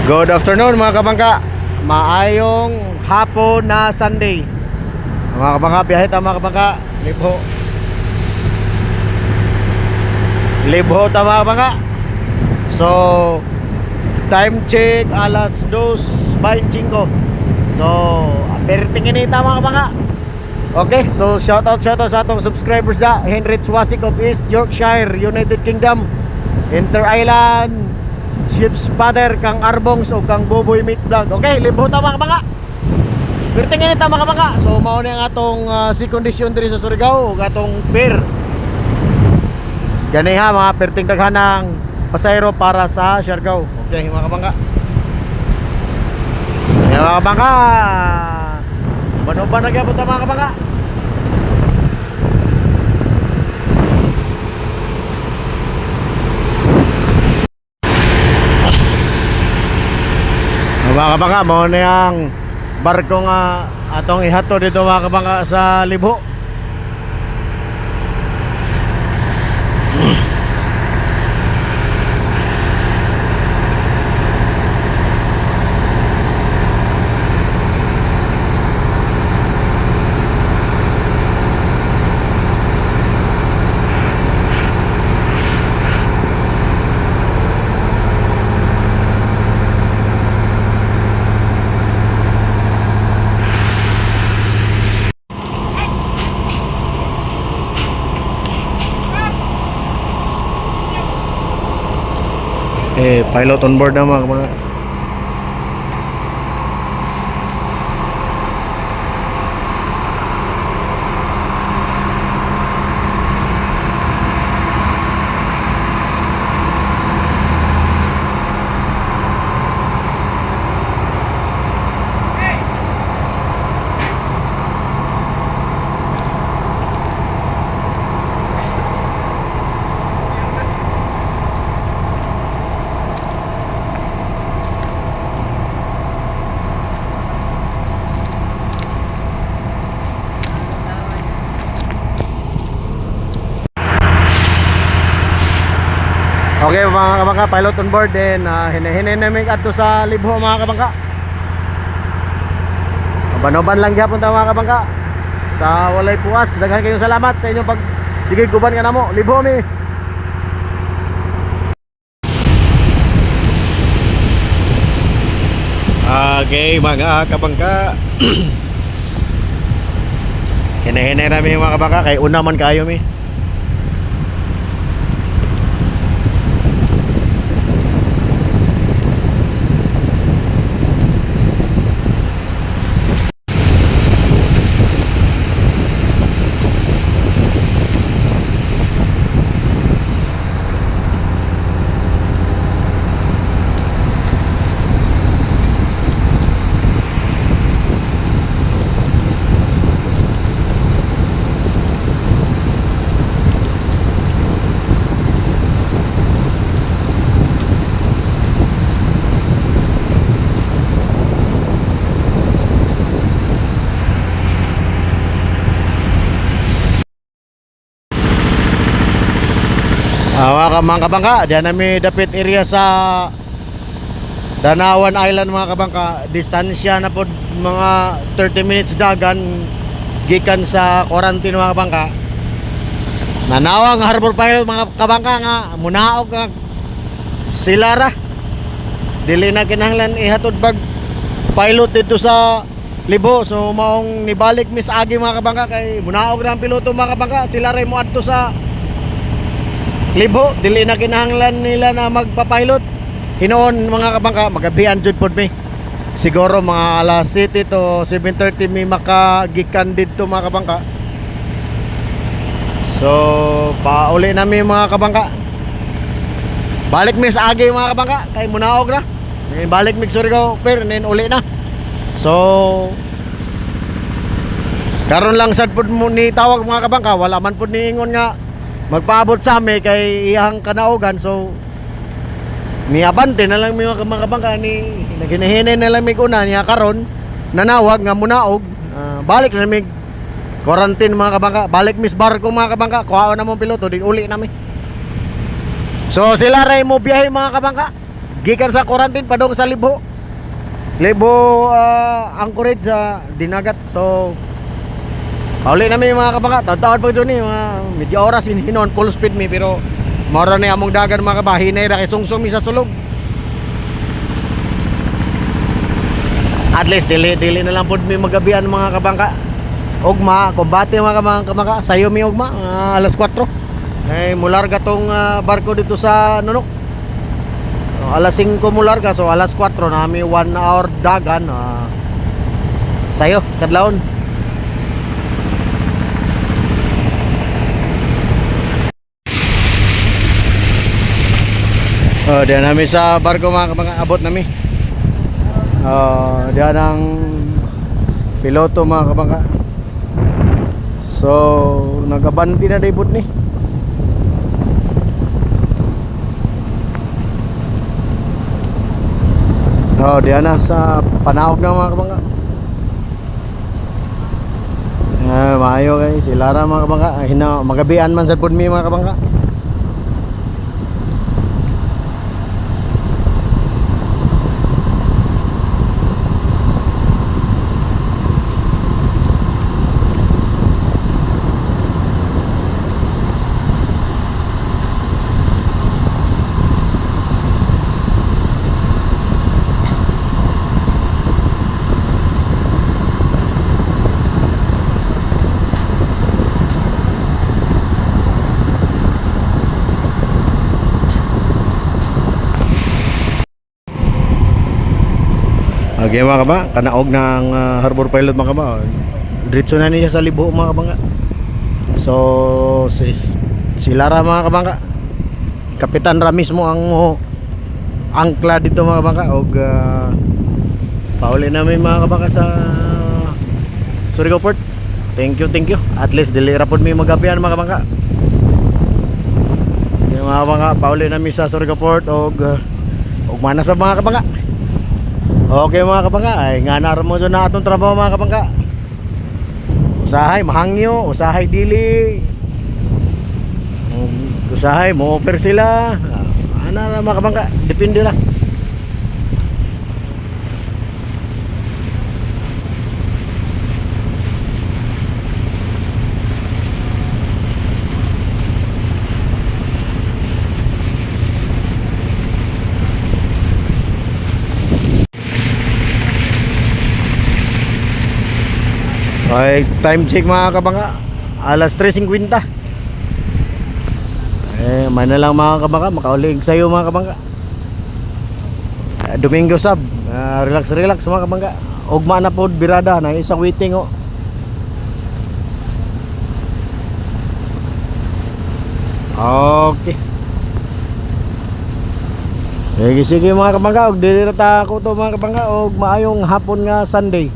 Good afternoon mga kabangka. Maayong hapon na Sunday. Mga kabangka, biyahe tayo mga kabangka. Libho tayo mga kabangka. So time check alas 2:25. So perting inita mga kabangka. Okay, so shoutout sa atong subscribers da Henrich Wasik of East Yorkshire, United Kingdom, Inter-Island Ship's Father, Kang Arbongs o Kang Boboy Meat Vlog. Okay, libho ta mga kabangka. Perting inita mga kabangka. So mao ni ang atong si condition diri sa Surigao ug atong pier. Gani ha mga perting daghanang pasahero para sa Siargao. Okay mga kabangka. Mga kabangka, manuban na gyapon ta mga kabangka. Mga kabangka, mao na ang barko nga atong ihato dito mga kabangka sa Libho. Pilot on board na mga okay mga kabangka, pilot on board din. Hinahinay namin adto sa Libho mga kabangka. Banoban lang gyapon ta mga kabangka. Sa walay puwas, daghan kayong salamat sa inyong pag sige guban ka namo. Libho mi. Okay mga kabangka. Hinahinay namin mga kabangka kay una man kayo mi. Mga kabangka, diyan nami dapit area sa Danawan Island mga kabangka. Distansya na po mga 30 minutes dagan gikan sa quarantine mga kabangka. Nanawang harbor pilot mga kabangka nga munaog nga sila ra. Dili na kinahanglan ihatod bag pilot dito sa Libho. So maong nibalik mis agi mga kabangka kay munaog ra ang piloto mga kabangka. Sila ra mo adto sa Libho, dili na kinahanglan nila na magpa-pilot. Hinoon mga kabangka, magabihan jud pod mi. Siguro mga alas 7 to 7:30 mi makagikan dito mga kabangka. So, pauli na mi mga kabangka. Balik mi sa agi mga kabangka, kay munaog na. Balik mi Surigao, pero nen uli na. So, karon lang sad pod mo ni tawag mga kabangka, wala man pod ni ingon nga magpaabot sa amin kay iyang kanaogan. So niabante na lang mga kabangka ni naginahinay na lang mig una niya karon nanawag nga munaog. Balik na mig quarantine mga kabangka, balik mis barko mga kabangka, kuha na mong piloto din uli nami. So sila ray mo biyahe mga kabangka gikan sa quarantine padong sa Libo. Anchorage sa Dinagat. So pauli namin mga kabanga. Taon-taon pa dyan mga medyo oras hinon full speed mi pero mara na among dagan mga kabahin na kay sungsong mi sa sulog. At least dili na lang pud mi magabian mga kabangka. Ugma, kumbate mga kabangka, sayo mi ugma alas 4. Ay mularga tong barko dito sa Nunok. Alas 5 mularga, so alas 4 nami 1 hour dagan. Sayo kadlawon. Diyan nami sa barko mga kabangka, abot nami. Diyan ang piloto mga kabangka. So nagabanti na dibot ni. Diyan na sa panahog ng mga kabangka. Maayo kay sila ra mga kabangka. Magabian man sa pud mi mga kabangka. Okay mga kaba, kanaog ng harbor pilot mga kaba. Diretso na niya sa Libo mga kabangka. So si Lara mga kabangka, Kapitan ra mismo ang angkla dito mga kabangka. Og pauli namin mga kabangka sa Surigao Port. Thank you. At least dili ra pod mi magabian mga kabangka. Yung mga kabangka, pauli namin sa Surigao Port. Og mana sa mga kabangka. Okay mga kabangka, ay nga naroon mo dyan na atong trabaho mga kabangka. Usahay mahangyo, usahay dili, usahay mo offer sila. Ano na mga kabangka, depende lang. Okay, time check mga kabangka, alas 3:50. May na lang mga kabangka, makaulig sa'yo mga kabangka. Domingo sab, relax mga kabangka. Ugma na po birada na isang waiting o. Okay. Sige mga kabangka, og dili ra ta ko to mga kabangka, og maayong hapon nga Sunday.